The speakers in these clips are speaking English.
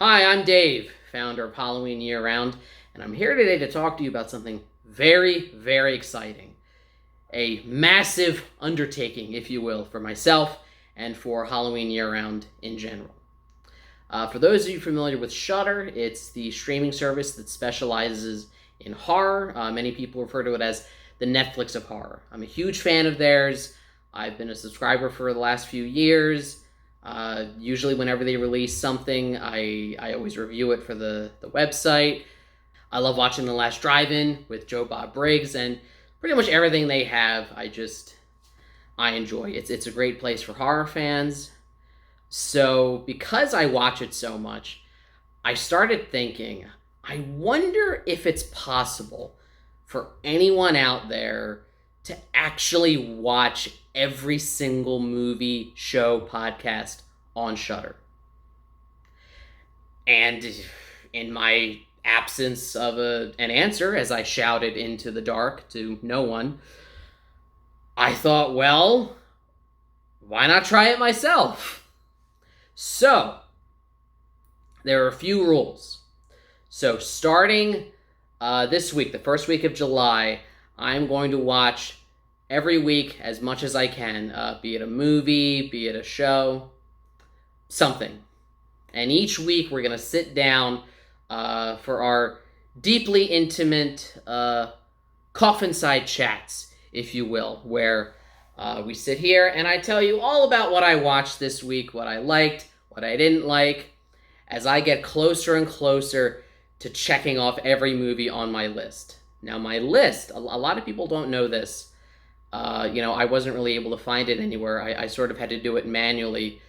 Hi, I'm Dave, founder of Halloween Year Round, and I'm here today to talk to you about something very, very exciting. A massive undertaking, if you will, for myself and for Halloween Year Round in general. For those of you familiar with Shudder, it's the streaming service that specializes in horror. Many people refer to it as the Netflix of horror. I'm a huge fan of theirs. I've been a subscriber for the last few years. Usually whenever they release something, I always review it for the website. I love watching The Last Drive-In with Joe Bob Briggs, and pretty much everything they have, I enjoy. It's a great place for horror fans. So because I watch it so much, I started thinking, I wonder if it's possible for anyone out there to actually watch every single movie, show, podcast on Shudder. And in my absence of an answer, as I shouted into the dark to no one, I thought, well, why not try it myself? So, there are a few rules. So, starting this week, the first week of July, I'm going to watch every week as much as I can, be it a movie, be it a show, something. And each week we're going to sit down for our deeply intimate coffinside chats, if you will, where we sit here and I tell you all about what I watched this week, what I liked, what I didn't like, as I get closer and closer to checking off every movie on my list. Now, my list, a lot of people don't know this. I wasn't really able to find it anywhere. I sort of had to do it manually.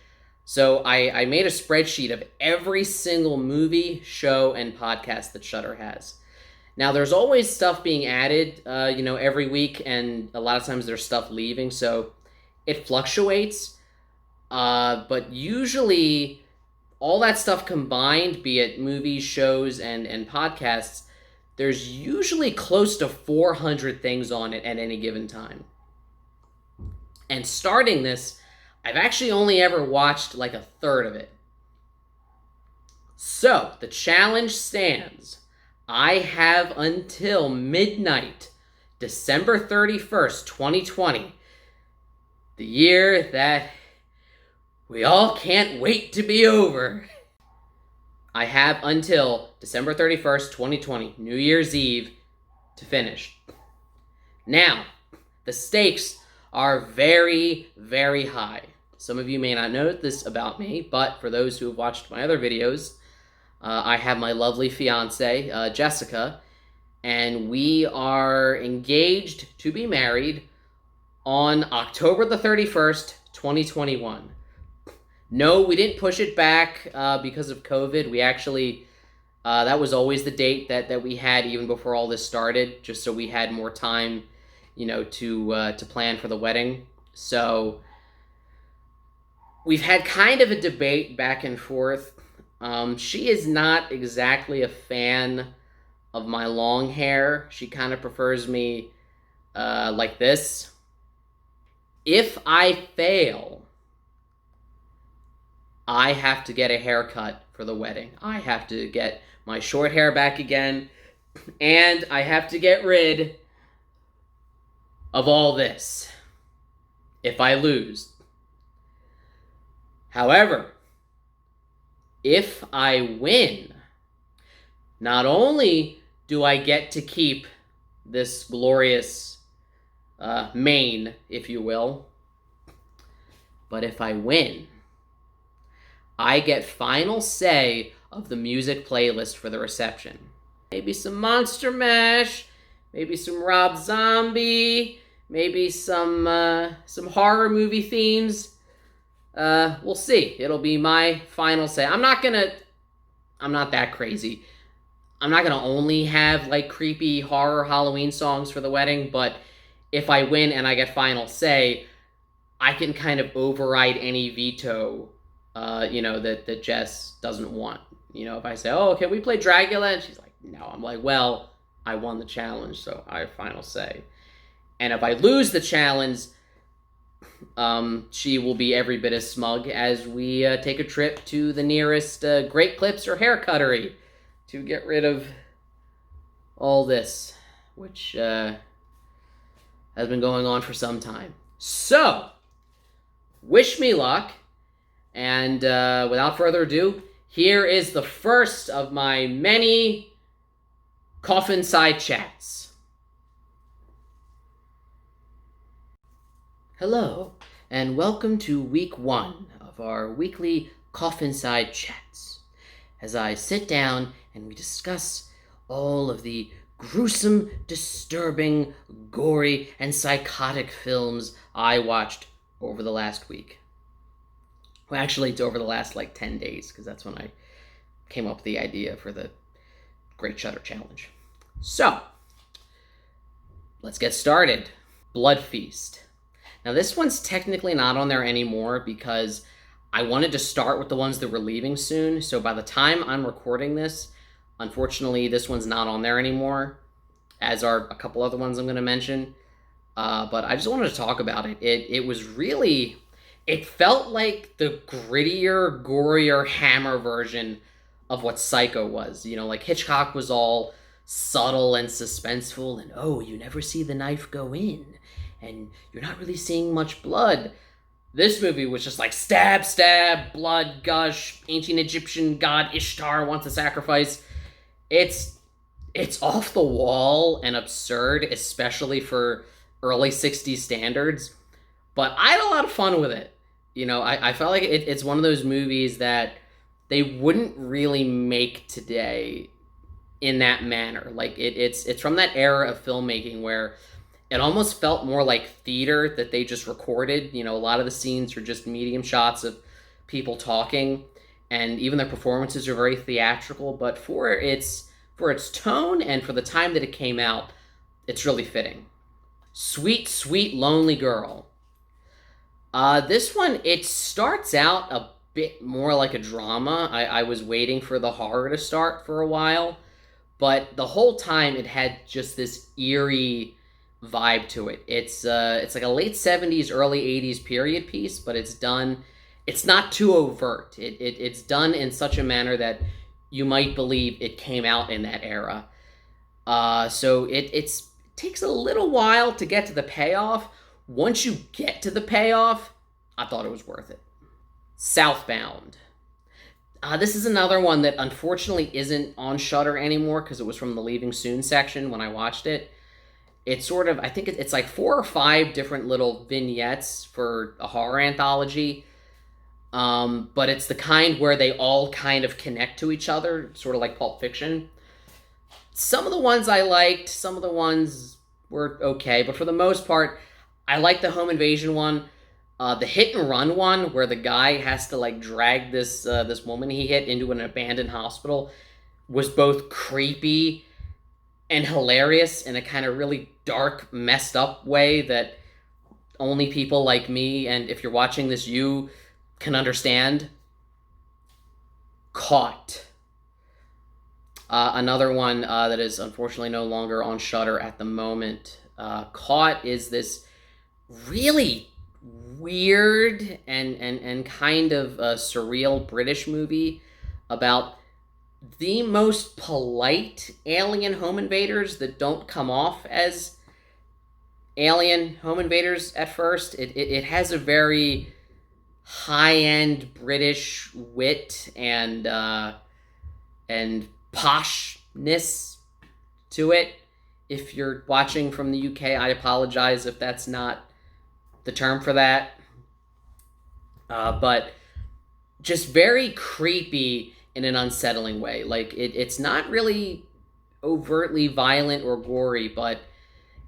So I made a spreadsheet of every single movie, show, and podcast that Shudder has. Now, there's always stuff being added, every week, and a lot of times there's stuff leaving, so it fluctuates. But usually, all that stuff combined, be it movies, shows, and podcasts, there's usually close to 400 things on it at any given time. And starting this, I've actually only ever watched like a third of it. So, the challenge stands. I have until midnight, December 31st, 2020, the year that we all can't wait to be over. I have until December 31st, 2020, New Year's Eve, to finish. Now, the stakes are very, very high. Some of you may not know this about me, but for those who have watched my other videos, I have my lovely fiance, Jessica, and we are engaged to be married on October the 31st, 2021. No, we didn't push it back because of COVID. We actually, that was always the date that we had even before all this started, just so we had more time, to plan for the wedding. So we've had kind of a debate back and forth. She is not exactly a fan of my long hair. She kind of prefers me like this. If I fail, I have to get a haircut for the wedding. I have to get my short hair back again, and I have to get rid of all this if I lose. However, if I win, not only do I get to keep this glorious mane, if you will, but if I win, I get final say of the music playlist for the reception. Maybe some Monster Mash, maybe some Rob Zombie, maybe some horror movie themes. We'll see. It'll be my final say. I'm not that crazy. I'm not gonna only have like creepy horror Halloween songs for the wedding, but if I win and I get final say, I can kind of override any veto that Jess doesn't want. If I say, oh, can we play Dracula? And she's like, no. I'm like, well, I won the challenge, so I have final say. And if I lose the challenge, She will be every bit as smug as we take a trip to the nearest Great Clips or hair cuttery to get rid of all this, which has been going on for some time. So, wish me luck, and without further ado, here is the first of my many coffinside chats. Hello, and welcome to week 1 of our weekly coffinside chats, as I sit down and we discuss all of the gruesome, disturbing, gory, and psychotic films I watched over the last week. Well, actually, it's over the last, 10 days, because that's when I came up with the idea for the Great Shudder Challenge. So, let's get started. Blood Feast. Now, this one's technically not on there anymore because I wanted to start with the ones that were leaving soon, so by the time I'm recording this, unfortunately, this one's not on there anymore, as are a couple other ones I'm going to mention. But I just wanted to talk about it. It was really... It felt like the grittier, gorier Hammer version of what Psycho was. You know, like Hitchcock was all subtle and suspenseful, and oh, you never see the knife go in, and you're not really seeing much blood. This movie was just like stab, stab, blood, gush, ancient Egyptian god Ishtar wants a sacrifice. It's off the wall and absurd, especially for early 60s standards, but I had a lot of fun with it. You know, I felt like it's one of those movies that they wouldn't really make today in that manner. Like, it's from that era of filmmaking where it almost felt more like theater that they just recorded. You know, a lot of the scenes are just medium shots of people talking, and even their performances are very theatrical, but for its tone and for the time that it came out, it's really fitting. Sweet, Sweet Lonely Girl. This one, it starts out a bit more like a drama. I was waiting for the horror to start for a while, but the whole time it had just this eerie vibe to it. It's like a late 70s, early 80s period piece, but it's not too overt. It's done in such a manner that you might believe it came out in that era. So it takes a little while to get to the payoff. Once you get to the payoff, I thought it was worth it. Southbound. This is another one that unfortunately isn't on Shudder anymore because it was from the Leaving Soon section when I watched it. It's sort of, I think it's like 4 or 5 different little vignettes for a horror anthology. But it's the kind where they all kind of connect to each other, sort of like Pulp Fiction. Some of the ones I liked, some of the ones were okay, but for the most part, I like the home invasion one. The hit and run one, where the guy has to drag this woman he hit into an abandoned hospital, was both creepy and hilarious in a kind of really dark, messed up way that only people like me, and if you're watching this, you can understand. Caught. Another one that is unfortunately no longer on Shudder at the moment. Caught is this really weird and kind of surreal British movie about the most polite alien home invaders that don't come off as alien home invaders at first. It has a very high-end British wit and poshness to it. If you're watching from the UK, I apologize if that's not the term for that. But just very creepy in an unsettling way. Like, it's not really overtly violent or gory, but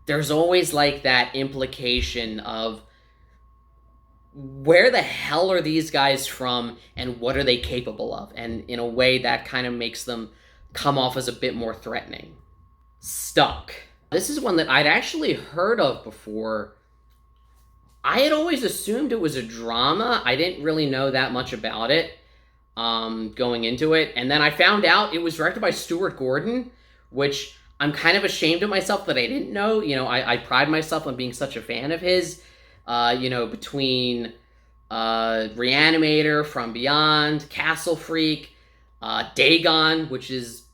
there's always that implication of where the hell are these guys from and what are they capable of? And in a way that kind of makes them come off as a bit more threatening. Stuck. This is one that I'd actually heard of before. I had always assumed it was a drama. I didn't really know that much about it going into it. And then I found out it was directed by Stuart Gordon, which I'm kind of ashamed of myself that I didn't know. You know, I pride myself on being such a fan of his. between Reanimator, From Beyond, Castle Freak, Dagon, which is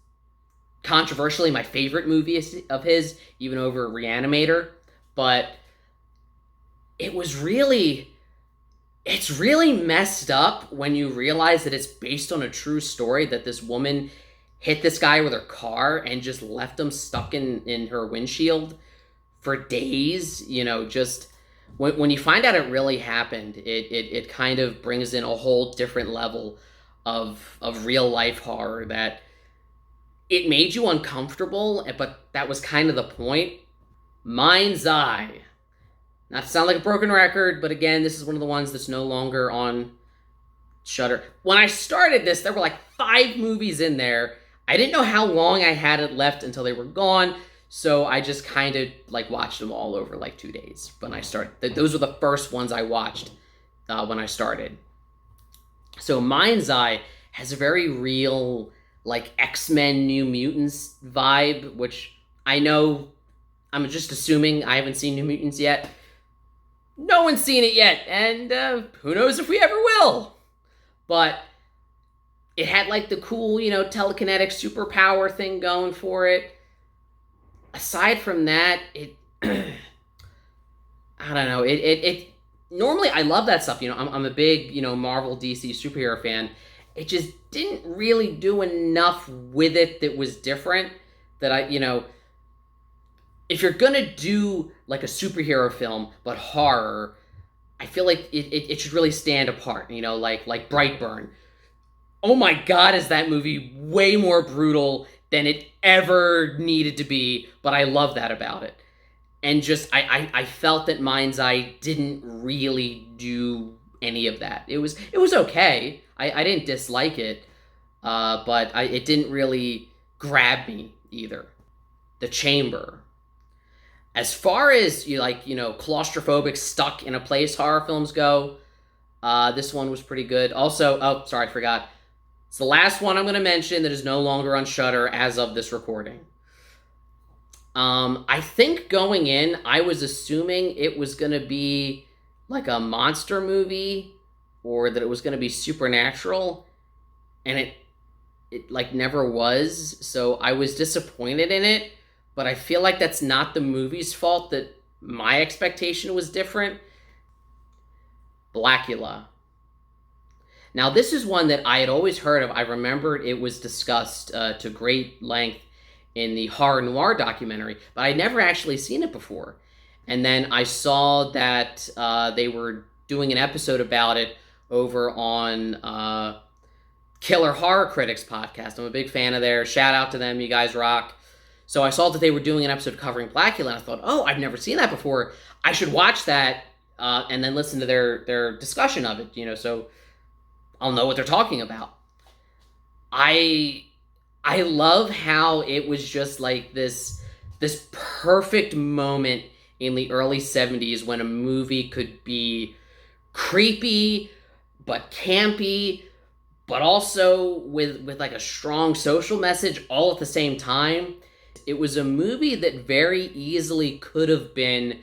controversially my favorite movie of his, even over Reanimator. But it's really messed up when you realize that it's based on a true story, that this woman hit this guy with her car and just left him stuck in her windshield for days. Just when you find out it really happened, it kind of brings in a whole different level of real life horror, that it made you uncomfortable, but that was kind of the point. Mind's Eye. Not to sound like a broken record, but again, this is one of the ones that's no longer on Shudder. When I started this, there were like 5 movies in there. I didn't know how long I had it left until they were gone, so I just kind of watched them all over 2 days when I started. Those were the first ones I watched when I started. So Mind's Eye has a very real X-Men New Mutants vibe, which I know, I'm just assuming, I haven't seen New Mutants yet. No one's seen it yet, and who knows if we ever will. But it had the cool, telekinetic superpower thing going for it. Aside from that, it I don't know. It normally I love that stuff. I'm a big Marvel DC superhero fan. It just didn't really do enough with it that was different. That if you're gonna do a superhero film but horror, I feel like it should really stand apart. Like Brightburn. Oh my God, is that movie way more brutal than it ever needed to be, but I love that about it. And just, I felt that Mind's Eye didn't really do any of that. It was okay. I didn't dislike it, but it didn't really grab me either. The Chamber. As far as claustrophobic, stuck in a place horror films go, this one was pretty good. Also, oh, sorry, I forgot. It's the last one I'm going to mention that is no longer on Shudder as of this recording. I think going in, I was assuming it was going to be a monster movie, or that it was going to be supernatural, and it never was. So I was disappointed in it, but I feel like that's not the movie's fault that my expectation was different. Blacula. Now, this is one that I had always heard of. I remembered it was discussed to great length in the horror noir documentary, but I'd never actually seen it before. And then I saw that they were doing an episode about it over on Killer Horror Critics podcast. I'm a big fan of theirs. Shout out to them. You guys rock. So I saw that they were doing an episode covering Blacula, and I thought, oh, I've never seen that before. I should watch that and then listen to their discussion of it, so I'll know what they're talking about. I love how it was just this perfect moment in the early 70s when a movie could be creepy but campy, but also with a strong social message all at the same time. It was a movie that very easily could have been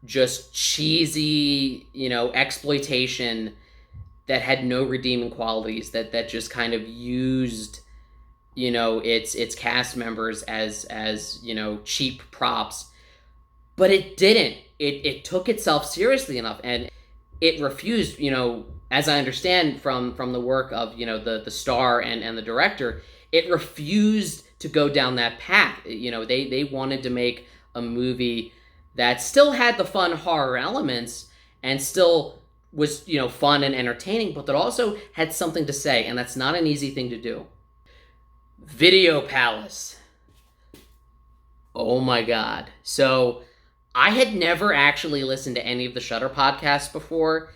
just cheesy, exploitation that had no redeeming qualities, that just kind of used, its cast members as cheap props. But it didn't. It took itself seriously enough, and it refused, as I understand from the work of, the star and the director, it refused to go down that path. They wanted to make a movie that still had the fun horror elements and still was, fun and entertaining, but that also had something to say, and that's not an easy thing to do. Video Palace. Oh my God. So, I had never actually listened to any of the Shudder podcasts before.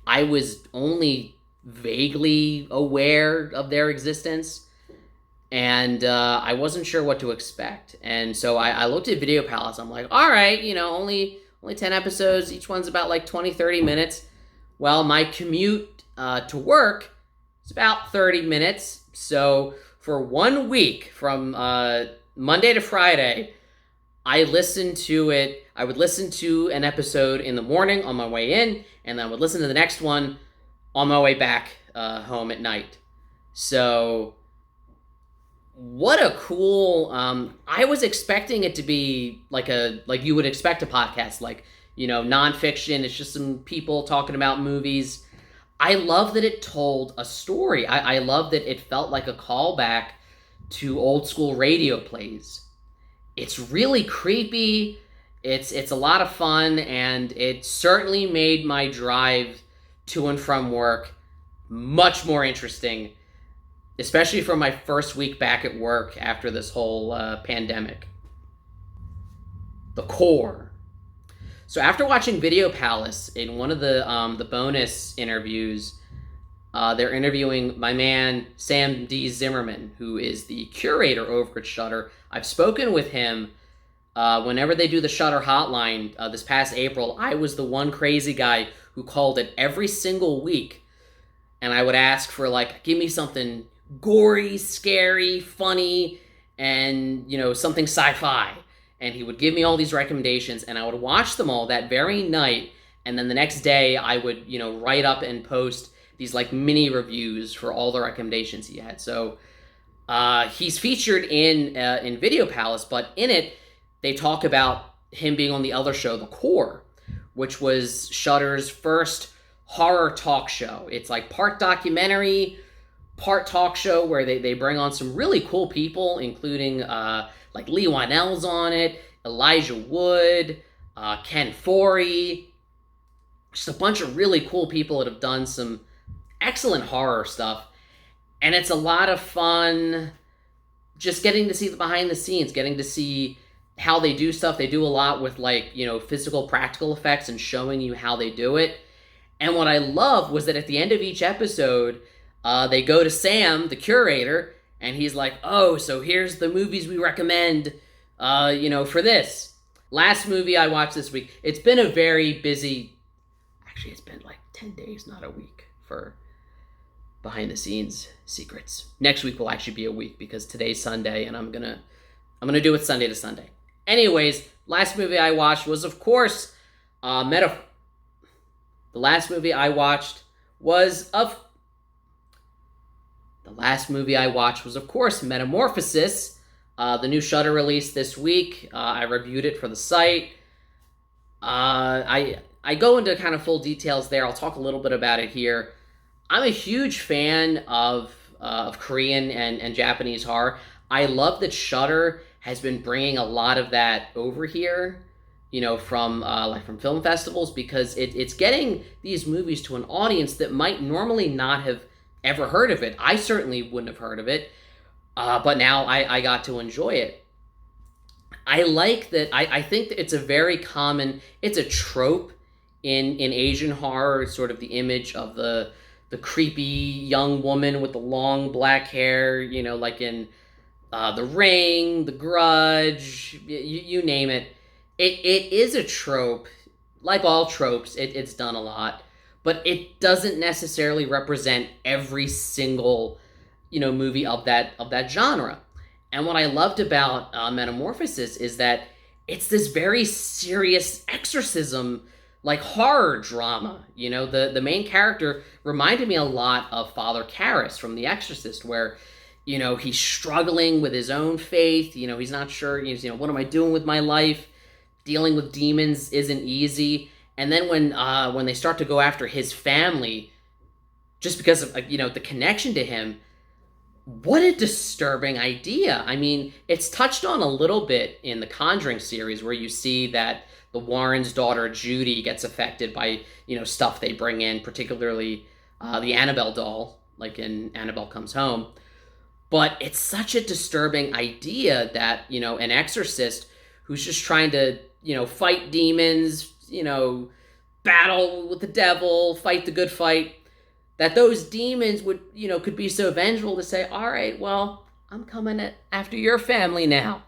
I was only vaguely aware of their existence, and I wasn't sure what to expect. And so I looked at Video Palace. I'm like, all right, only 10 episodes. Each one's about 20, 30 minutes. Well, my commute to work is about 30 minutes. So for 1 week, from Monday to Friday, I listened to it. I would listen to an episode in the morning on my way in, and then I would listen to the next one on my way back home at night. So, what a cool. I was expecting it to be like you would expect a podcast, like nonfiction. It's just some people talking about movies. I love that it told a story. I love that it felt like a callback to old school radio plays. It's really creepy. It's a lot of fun, and it certainly made my drive to and from work much more interesting, especially for my first week back at work after this whole pandemic. The core. So after watching Video Palace, in one of the bonus interviews, they're interviewing my man Sam D. Zimmerman, who is the curator over at Shudder. I've spoken with him whenever they do the Shudder hotline this past April. I was the one crazy guy who called it every single week, and I would ask for, like, give me something gory, scary, funny, and something sci-fi. And he would give me all these recommendations, and I would watch them all that very night, and then the next day I would write up and post these like mini reviews for all the recommendations he had. So he's featured in Video Palace, but in it they talk about him being on the other show, The Core, which was Shudder's first horror talk show. It's like part documentary, part talk show, where they bring on some really cool people, including like Lee Wynell's on it, Elijah Wood, Ken Foree, just a bunch of really cool people that have done some excellent horror stuff. And it's a lot of fun just getting to see the behind the scenes, getting to see how they do stuff. They do a lot with physical practical effects and showing you how they do it. And what I love was that at the end of each episode, they go to Sam, the curator, and he's like, oh, so here's the movies we recommend, for this. Last movie I watched this week, it's been a very busy, actually it's been like 10 days, not a week, for behind the scenes secrets. Next week will actually be a week because today's Sunday, and I'm gonna do it Sunday to Sunday. Anyways, last movie I watched was, of course, The last movie I watched was, of course, Metamorphosis, the new Shudder release this week. I reviewed it for the site. I go into kind of full details there. I'll talk a little bit about it here. I'm a huge fan of Korean and Japanese horror. I love that Shudder has been bringing a lot of that over here, from film festivals, because it's getting these movies to an audience that might normally not have ever heard of it. I certainly wouldn't have heard of it, but now I got to enjoy it. I like that. I think that it's a trope in Asian horror. It's sort of the image of the creepy young woman with the long black hair, like in The Ring, The Grudge, you name it. It is a trope. Like all tropes, it's done a lot, but it doesn't necessarily represent every single movie of that genre. And what I loved about Metamorphosis is that it's this very serious exorcism, like horror drama. The main character reminded me a lot of Father Karras from The Exorcist, where he's struggling with his own faith. He's not sure. What am I doing with my life? Dealing with demons isn't easy. And then when they start to go after his family, just because of the connection to him, what a disturbing idea. I mean, it's touched on a little bit in the Conjuring series, where you see that the Warrens' daughter Judy gets affected by stuff they bring in, particularly the Annabelle doll, like in Annabelle Comes Home. But it's such a disturbing idea that an exorcist who's just trying to fight demons, battle with the devil, fight the good fight, that those demons would could be so vengeful to say, all right, well, I'm coming after your family now.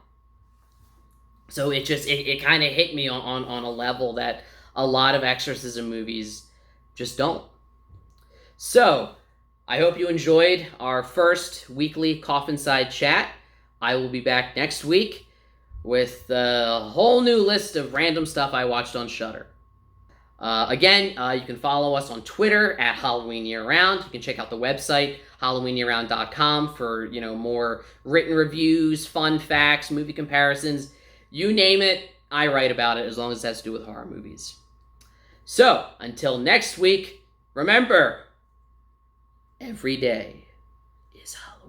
So it kind of hit me on a level that a lot of exorcism movies just don't. So I hope you enjoyed our first weekly Coffinside chat. I will be back next week with a whole new list of random stuff I watched on Shudder. Again, you can follow us on Twitter at Halloween Year Round. You can check out the website, HalloweenYearRound.com, for more written reviews, fun facts, movie comparisons. You name it, I write about it, as long as it has to do with horror movies. So, until next week, remember, every day is Halloween.